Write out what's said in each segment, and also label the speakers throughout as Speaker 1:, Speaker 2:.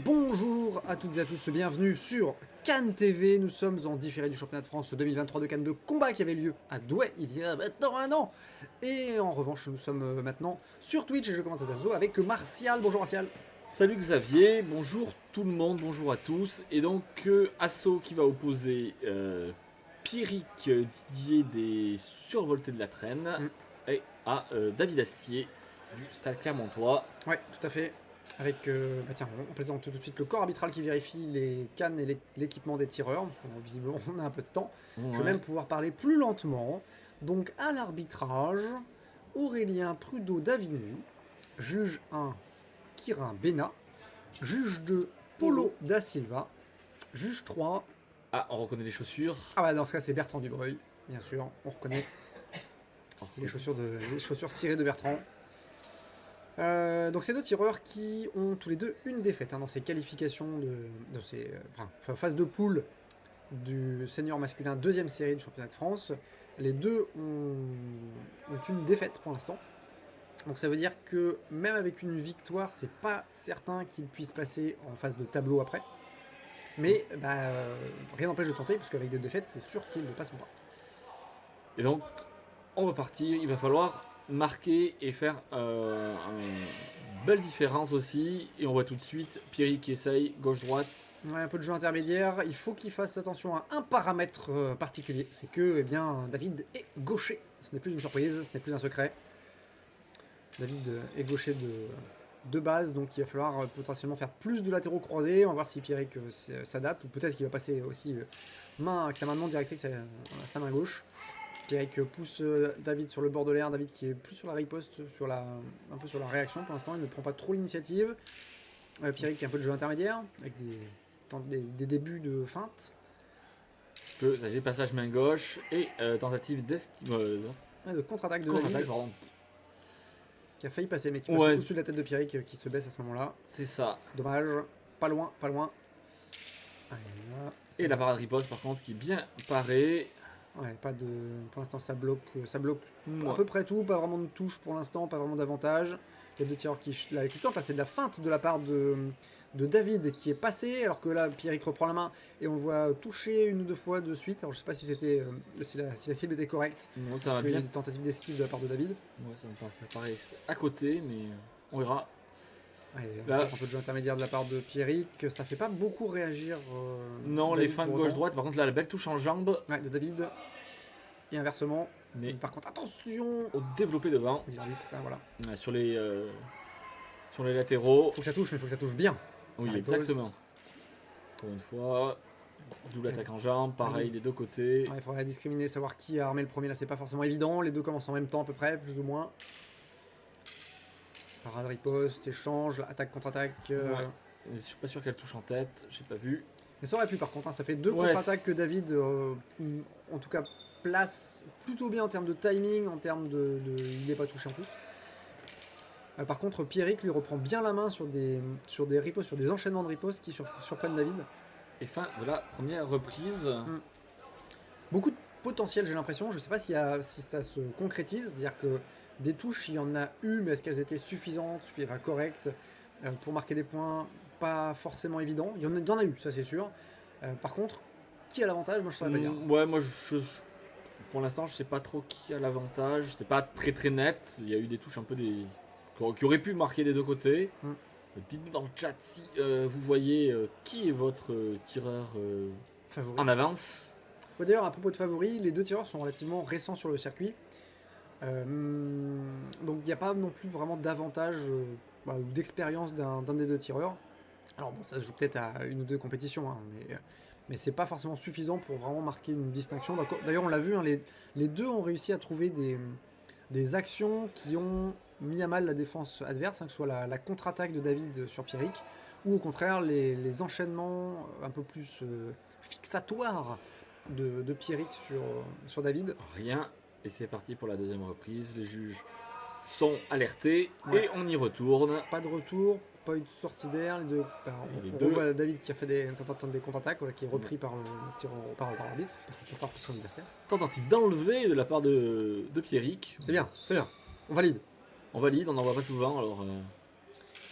Speaker 1: Bonjour à toutes et à tous, bienvenue sur Cannes TV. Nous sommes en différé du championnat de France 2023 de Cannes de combat qui avait lieu à Douai il y a maintenant un an. Et en revanche, nous sommes maintenant sur Twitch et je commence à Zo avec Martial. Bonjour Martial.
Speaker 2: Salut Xavier, bonjour tout le monde, bonjour à tous. Et donc Asso qui va opposer Pierrick Didier des Survoltés de la Traîne et à David Astier du Stade Clermontois.
Speaker 1: Ouais, tout à fait. Avec, tiens, on présente tout de suite le corps arbitral qui vérifie les cannes et l'équipement des tireurs. Visiblement, on a un peu de temps.
Speaker 2: Ouais.
Speaker 1: Je vais même pouvoir parler plus lentement. Donc, à l'arbitrage, Aurélien Prudot-Davigny, juge 1, Kirin Bena, juge 2, Paulo da Silva, juge 3.
Speaker 2: Ah, on reconnaît les chaussures.
Speaker 1: Ah, bah, dans ce cas, c'est Bertrand Dubreuil, bien sûr, on reconnaît les chaussures cirées de Bertrand. Donc ces deux tireurs qui ont tous les deux une défaite dans ces qualifications de ces phase de poule du senior masculin deuxième série du championnat de France. Les deux ont une défaite pour l'instant. Donc ça veut dire que même avec une victoire, c'est pas certain qu'ils puissent passer en phase de tableau après. Mais rien n'empêche de tenter, parce qu'avec des défaites, c'est sûr qu'ils ne passeront pas.
Speaker 2: Et donc, on va partir, il va falloir marquer et faire une belle différence aussi. Et on voit tout de suite Pierrick qui essaye, gauche-droite.
Speaker 1: Ouais, un peu de jeu intermédiaire. Il faut qu'il fasse attention à un paramètre particulier. C'est que David est gaucher. Ce n'est plus une surprise, ce n'est plus un secret. David est gaucher de base, donc il va falloir potentiellement faire plus de latéraux croisés. On va voir si Pierrick s'adapte, ou peut-être qu'il va passer aussi avec sa main de directrice à sa main gauche. Pierrick pousse David sur le bord de l'air, David qui est plus sur la riposte, un peu sur la réaction pour l'instant, il ne prend pas trop l'initiative. Pierrick qui a un peu de jeu intermédiaire, avec des débuts de feinte.
Speaker 2: J'ai passage main gauche et tentative
Speaker 1: de contre-attaque de David,
Speaker 2: pardon.
Speaker 1: Qui a failli passer, mais qui passe au-dessus de la tête de Pierrick qui se baisse à ce moment-là.
Speaker 2: C'est ça.
Speaker 1: Dommage, pas loin. Allez, là,
Speaker 2: et la parade riposte par contre qui est bien parée.
Speaker 1: Ouais, pour l'instant ça bloque à peu près tout, pas vraiment de touche pour l'instant, pas vraiment d'avantage. Il y a deux tireurs qui tentent, c'est de la feinte de la part de David qui est passé, alors que là Pierrick reprend la main et on le voit toucher une ou deux fois de suite. Alors je sais pas si c'était si la cible était correcte,
Speaker 2: non,
Speaker 1: ça parce qu'il y a des tentatives d'esquive de la part de David.
Speaker 2: Ouais, ça paraît à côté, mais on verra.
Speaker 1: Ouais, là, un peu de jeu intermédiaire de la part de Pierrick, ça fait pas beaucoup réagir.
Speaker 2: Non, David, les feintes gauche-droite, par contre là la belle touche en jambe.
Speaker 1: Ouais, de David. Et inversement. Mais par contre, attention
Speaker 2: au développé devant.
Speaker 1: Voilà.
Speaker 2: Ouais, sur les latéraux.
Speaker 1: Faut que ça touche, mais faut que ça touche bien.
Speaker 2: Oui, exactement. Pour une fois, double attaque en jambe, pareil des deux côtés.
Speaker 1: Il faudrait discriminer, savoir qui a armé le premier. Là, c'est pas forcément évident. Les deux commencent en même temps à peu près, plus ou moins. Parade riposte, échange, attaque contre-attaque.
Speaker 2: Je suis pas sûr qu'elle touche en tête, j'ai pas vu.
Speaker 1: Mais ça aurait pu par contre, ça fait deux contre-attaques que David, en tout cas, place plutôt bien en termes de timing, en termes il n'est pas touché en plus. Par contre, Pierrick lui reprend bien la main sur des ripostes, sur des enchaînements de ripostes qui surprennent David.
Speaker 2: Et fin de la première reprise.
Speaker 1: Beaucoup de potentiel, j'ai l'impression. Je ne sais pas si ça se concrétise, c'est-à-dire que des touches, il y en a eu, mais est-ce qu'elles étaient suffisantes, correctes pour marquer des points? Pas forcément évident. Il y en a eu, ça c'est sûr. Par contre, qui a l'avantage? Moi, je ne saurais pas dire.
Speaker 2: Ouais, moi, pour l'instant, je sais pas trop qui a l'avantage. C'est pas très très net. Il y a eu des touches un peu qui auraient pu marquer des deux côtés. Dites-nous dans le chat si vous voyez qui est votre tireur favori en avance.
Speaker 1: D'ailleurs, à propos de favoris, les deux tireurs sont relativement récents sur le circuit. Donc il n'y a pas non plus vraiment d'avantage ou d'expérience d'un des deux tireurs. Alors bon, ça se joue peut-être à une ou deux compétitions, mais c'est pas forcément suffisant pour vraiment marquer une distinction. D'ailleurs, on l'a vu, les deux ont réussi à trouver des actions qui ont mis à mal la défense adverse, que ce soit la contre-attaque de David sur Pierrick, ou au contraire les enchaînements un peu plus fixatoires de Pierrick sur David.
Speaker 2: Rien, et c'est parti pour la deuxième reprise. Les juges sont alertés et on y retourne.
Speaker 1: Pas de retour, pas eu de sortie d'air. On voit David qui a fait des contre-attaques, qui est repris par l'arbitre, par son adversaire.
Speaker 2: Tentative d'enlever de la part de Pierrick.
Speaker 1: C'est bien, on valide.
Speaker 2: On valide, on n'en voit pas souvent alors.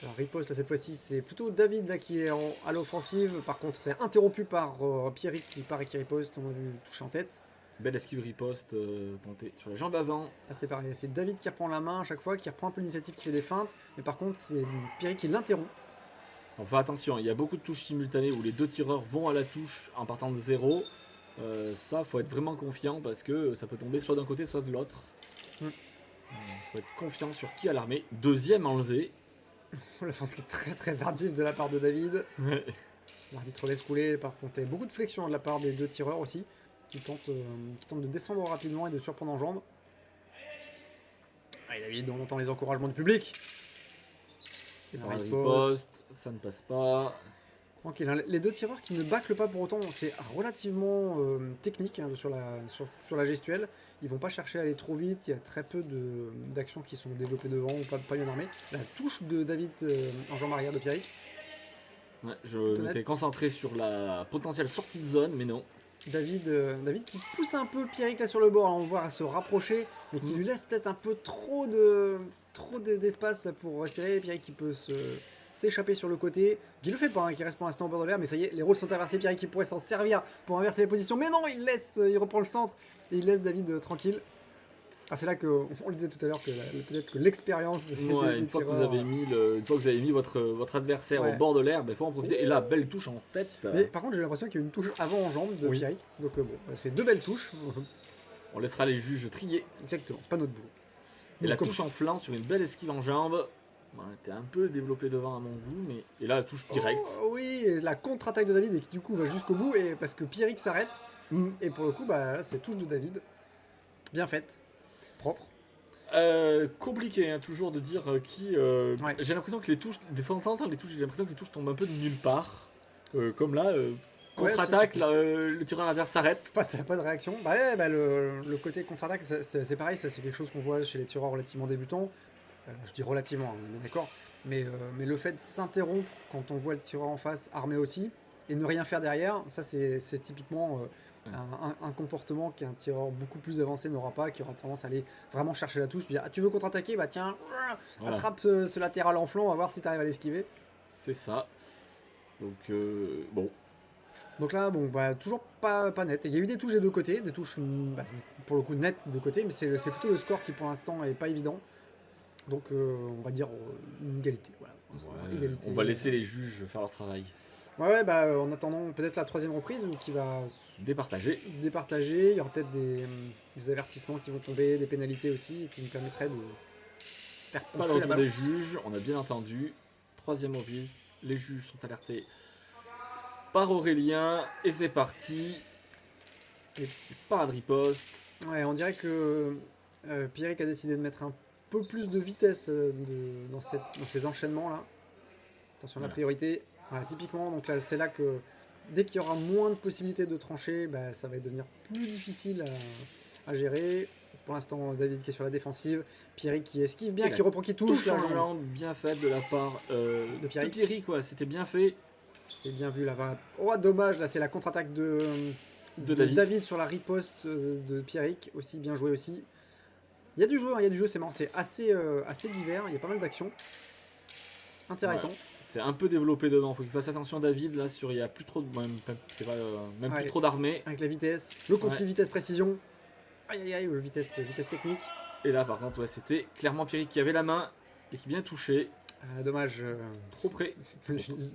Speaker 1: La riposte, là, cette fois-ci, c'est plutôt David là, qui est à l'offensive. Par contre, c'est interrompu par Pierrick qui part et qui riposte. On a vu toucher en tête.
Speaker 2: Belle esquive riposte tentée sur la jambe avant.
Speaker 1: Là, c'est pareil. C'est David qui reprend la main à chaque fois, qui reprend un peu l'initiative, qui fait des feintes. Mais par contre, c'est Pierrick qui l'interrompt.
Speaker 2: Enfin attention, il y a beaucoup de touches simultanées où les deux tireurs vont à la touche en partant de 0. Ça, faut être vraiment confiant parce que ça peut tomber soit d'un côté, soit de l'autre. Faut être confiant sur qui a l'armée. Deuxième enlevé.
Speaker 1: La feinte qui est très très tardive de la part de David.
Speaker 2: Ouais.
Speaker 1: L'arbitre laisse couler. Par contre, il y a beaucoup de flexion de la part des deux tireurs aussi, qui tentent de descendre rapidement et de surprendre en jambes. Allez David, on entend les encouragements du public. Et la
Speaker 2: Riposte, ça ne passe pas.
Speaker 1: Tranquille, hein. Les deux tireurs qui ne bâclent pas pour autant, c'est relativement technique hein, sur la gestuelle. Ils vont pas chercher à aller trop vite, il y a très peu d'actions qui sont développées devant ou pas bien armées. La touche de David en jambe arrière de Pierrick.
Speaker 2: Ouais, je m'étais concentré sur la potentielle sortie de zone, mais non.
Speaker 1: David qui pousse un peu Pierrick là sur le bord, hein, on le voit se rapprocher, mais qui lui laisse peut-être un peu trop d'espace là, pour respirer. Pierrick qui peut s'échapper sur le côté, qui le fait pas, hein, qui reste pour l'instant au bord de l'air, mais ça y est, les rôles sont inversés. Pierrick qui pourrait s'en servir pour inverser les positions, mais non, il reprend le centre et il laisse David tranquille. Ah, c'est là qu'on le disait tout à l'heure que peut-être que l'expérience des
Speaker 2: une fois que vous avez mis votre adversaire au bord de l'air, il faut en profiter. Et là, belle touche en tête.
Speaker 1: Mais par contre, j'ai l'impression qu'il y a une touche avant en jambe de Pierrick, donc bon, c'est deux belles touches.
Speaker 2: On laissera les juges trier.
Speaker 1: Exactement, c'est pas notre boulot.
Speaker 2: Et la touche en flanc sur une belle esquive en jambe. Était un peu développé devant à mon goût, mais et là la touche directe.
Speaker 1: Oh, oui, la contre-attaque de David et qui du coup va jusqu'au bout et parce que Pierrick s'arrête et pour le coup là c'est touche de David, bien faite, propre.
Speaker 2: Compliqué hein, toujours de dire qui. J'ai l'impression que les touches, des fois en temps les touches, j'ai l'impression que les touches tombent un peu de nulle part, comme là. Contre-attaque, le tireur adverse s'arrête.
Speaker 1: Pas de réaction. Le côté contre-attaque, c'est pareil, ça c'est quelque chose qu'on voit chez les tireurs relativement débutants. Je dis relativement, hein, on est d'accord. Mais le fait de s'interrompre quand on voit le tireur en face armé aussi, et ne rien faire derrière, ça c'est typiquement un comportement qu'un tireur beaucoup plus avancé n'aura pas, qui aura tendance à aller vraiment chercher la touche, dire tu veux contre-attaquer, bah tiens, attrape ce latéral en flanc, on va voir si tu arrives à l'esquiver.
Speaker 2: C'est ça. Donc bon.
Speaker 1: Donc là, toujours pas net. Il y a eu des touches des deux côtés, des touches pour le coup nettes des deux côtés, mais c'est plutôt le score qui pour l'instant est pas évident. Donc on va dire une égalité. Voilà.
Speaker 2: Égalité, on va laisser les juges faire leur travail.
Speaker 1: En attendant peut-être la troisième reprise qui va
Speaker 2: départager.
Speaker 1: Il y aura peut-être des avertissements qui vont tomber, des pénalités aussi, qui nous permettraient de faire pencher
Speaker 2: pas le retour
Speaker 1: la balle.
Speaker 2: des juges, on a bien entendu. Troisième reprise, les juges sont alertés par Aurélien et c'est parti. Et parade riposte.
Speaker 1: Ouais, on dirait que Pierrick a décidé de mettre un peu plus de vitesse dans ces enchaînements là. Attention, la priorité. Voilà, typiquement, donc là, c'est là que dès qu'il y aura moins de possibilités de trancher, ça va devenir plus difficile à gérer. Pour l'instant, David qui est sur la défensive, Pierrick qui esquive bien, qui reprend, qui touche
Speaker 2: en jambe bien faite de la part de Pierrick. C'était bien fait.
Speaker 1: C'est bien vu là-bas. Oh, dommage, là c'est la contre-attaque de David sur la riposte de Pierrick, aussi bien joué aussi. Il y a du jeu, c'est marrant, c'est assez divers, il y a pas mal d'actions. Intéressant.
Speaker 2: Ouais. C'est un peu développé dedans, faut qu'il fasse attention David, là il y a plus trop de plus trop d'armées.
Speaker 1: Avec la vitesse, le conflit vitesse-précision. Aïe, vitesse technique.
Speaker 2: Et là par contre c'était clairement Pierrick qui avait la main et qui vient toucher.
Speaker 1: Dommage.
Speaker 2: Trop près.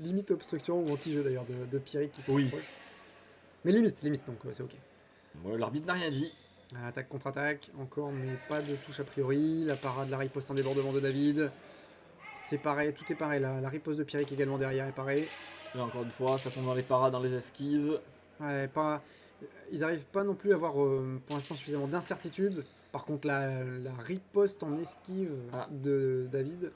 Speaker 1: Limite obstruction ou anti-jeu d'ailleurs de Pierrick qui s'approche. Mais limite, donc c'est ok.
Speaker 2: L'arbitre n'a rien dit.
Speaker 1: Attaque contre-attaque, encore, mais pas de touche a priori. La parade, la riposte en débordement de David. C'est pareil, tout est pareil. La riposte de Pierrick également derrière est pareil.
Speaker 2: Là encore une fois, ça tombe dans les parades, dans les esquives.
Speaker 1: Ils n'arrivent pas non plus à avoir pour l'instant suffisamment d'incertitude. Par contre, la riposte en esquive de David.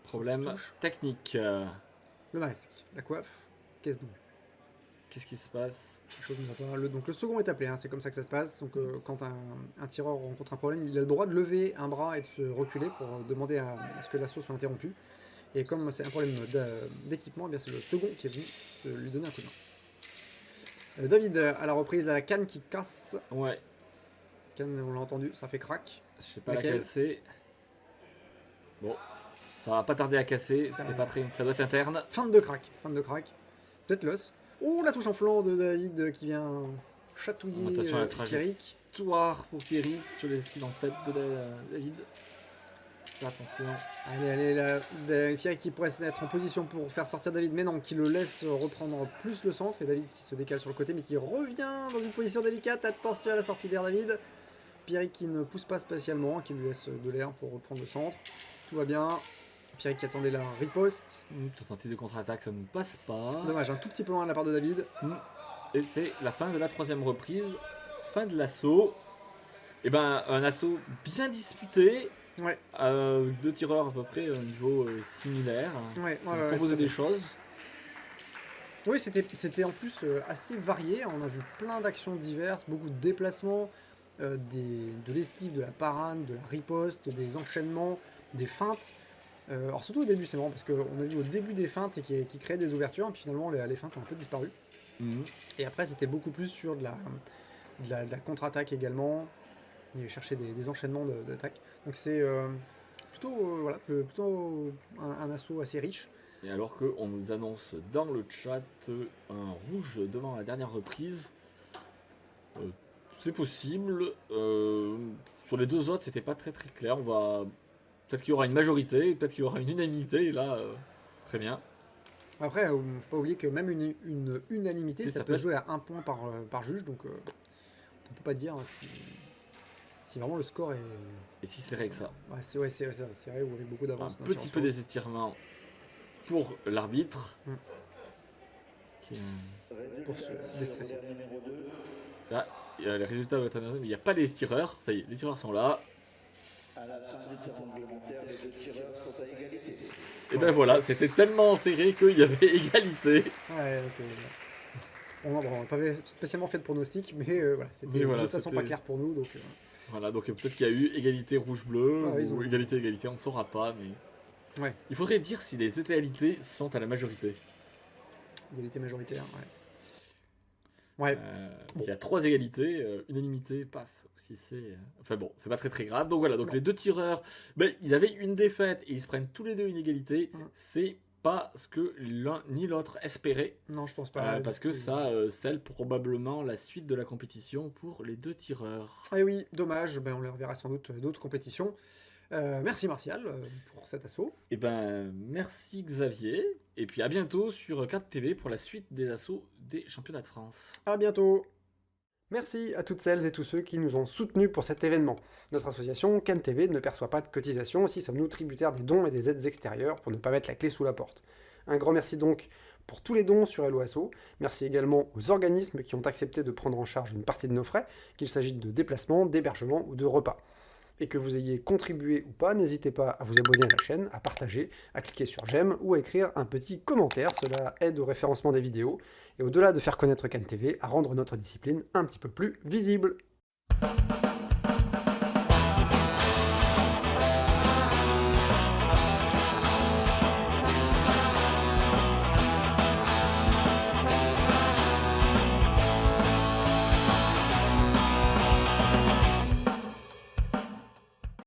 Speaker 2: Problème technique.
Speaker 1: Le masque, la coiffe, qu'est-ce donc?
Speaker 2: Qu'est-ce qui se passe?
Speaker 1: Quelque chose ne va pas. Donc le second est appelé, hein, c'est comme ça que ça se passe. Donc quand un tireur rencontre un problème, il a le droit de lever un bras et de se reculer pour demander à ce que l'assaut soit interrompu. Et comme c'est un problème d'équipement, c'est le second qui est venu lui donner un coup de main. David, à la reprise, la canne qui casse.
Speaker 2: Ouais.
Speaker 1: Canne, on l'a entendu, ça fait crack.
Speaker 2: Je sais pas laquelle c'est. Bon. Ça va pas tarder à casser,
Speaker 1: Ça
Speaker 2: c'était
Speaker 1: va.
Speaker 2: pas très, ça doit être interne.
Speaker 1: Fin de crack. Peut-être l'os. Oh, la touche en flanc de David qui vient chatouiller
Speaker 2: Attention à la
Speaker 1: Pierrick.
Speaker 2: Trajectoire pour Pierrick sur les skills en tête de David. Attention.
Speaker 1: Allez, là, Pierrick qui pourrait se mettre en position pour faire sortir David, mais non, qui le laisse reprendre plus le centre. Et David qui se décale sur le côté, mais qui revient dans une position délicate. Attention à la sortie d'air, David. Pierrick qui ne pousse pas spécialement, qui lui laisse de l'air pour reprendre le centre. Tout va bien. Pierrick qui attendait la riposte.
Speaker 2: Tentative de contre-attaque, ça ne passe pas.
Speaker 1: Dommage, un tout petit peu loin de la part de David.
Speaker 2: Et c'est la fin de la 3e reprise. Fin de l'assaut. Et ben un assaut bien disputé.
Speaker 1: Ouais.
Speaker 2: 2 tireurs à peu près au niveau similaire.
Speaker 1: Ouais,
Speaker 2: Ils ont proposé des choses.
Speaker 1: Oui, c'était en plus assez varié. On a vu plein d'actions diverses, beaucoup de déplacements, de l'esquive, de la parade, de la riposte, des enchaînements, des feintes. Alors surtout au début, c'est marrant parce qu'on a vu au début des feintes et qui créaient des ouvertures, et puis finalement les feintes ont un peu disparu. Et après, c'était beaucoup plus sur de la contre-attaque également. Il allait chercher des enchaînements d'attaque. Donc c'est plutôt un assaut assez riche.
Speaker 2: Et alors qu'on nous annonce dans le chat un rouge devant la dernière reprise, c'est possible. Sur les 2 autres, c'était pas très très clair. Peut-être qu'il y aura une majorité, peut-être qu'il y aura une unanimité. Et là, très bien.
Speaker 1: Après, faut pas oublier que même une unanimité, ça peut se jouer à 1 point par juge. Donc on peut pas dire si vraiment le score est.
Speaker 2: Et si c'est vrai que ça.
Speaker 1: Ouais, c'est vrai, ou avec beaucoup d'avance.
Speaker 2: Un petit peu des étirements pour l'arbitre.
Speaker 1: Pour se déstresser.
Speaker 2: Là, il y a les résultats de votre analyse, mais il n'y a pas les tireurs. Ça y est, les tireurs sont là.
Speaker 3: À la fin du temps réglementaire, les 2 tireurs sont à égalité.
Speaker 2: Et ben voilà, c'était tellement serré qu'il y avait égalité.
Speaker 1: Ouais, ok. On n'a pas spécialement fait de pronostic, mais voilà, c'était de toute façon pas clair pour nous. Donc,
Speaker 2: Voilà, donc peut-être qu'il y a eu égalité rouge-bleu,
Speaker 1: Ouais,
Speaker 2: ou égalité, on ne saura pas, mais...
Speaker 1: Ouais.
Speaker 2: Il faudrait dire si les égalités sont à la majorité.
Speaker 1: Égalité majoritaire, ouais.
Speaker 2: S'il y a 3 égalités, unanimité, paf. Si c'est... Enfin bon, c'est pas très très grave. Donc voilà, donc les 2 tireurs, ils avaient une défaite et ils se prennent tous les 2 une égalité. C'est pas ce que l'un ni l'autre espérait.
Speaker 1: Non, je pense pas.
Speaker 2: Parce que ça scelle probablement la suite de la compétition pour les 2 tireurs.
Speaker 1: Eh oui, dommage, on les reverra sans doute d'autres compétitions. Merci Martial pour cet assaut.
Speaker 2: Et merci Xavier. Et puis à bientôt sur CAD TV pour la suite des assauts des championnats de France.
Speaker 1: À bientôt. Merci à toutes celles et tous ceux qui nous ont soutenus pour cet événement. Notre association CAN TV ne perçoit pas de cotisation, aussi sommes-nous tributaires des dons et des aides extérieures pour ne pas mettre la clé sous la porte. Un grand merci donc pour tous les dons sur Helloasso. Merci également aux organismes qui ont accepté de prendre en charge une partie de nos frais, qu'il s'agisse de déplacements, d'hébergement ou de repas. Et que vous ayez contribué ou pas, n'hésitez pas à vous abonner à la chaîne, à partager, à cliquer sur j'aime ou à écrire un petit commentaire, cela aide au référencement des vidéos et au-delà de faire connaître CAN TV, à rendre notre discipline un petit peu plus visible.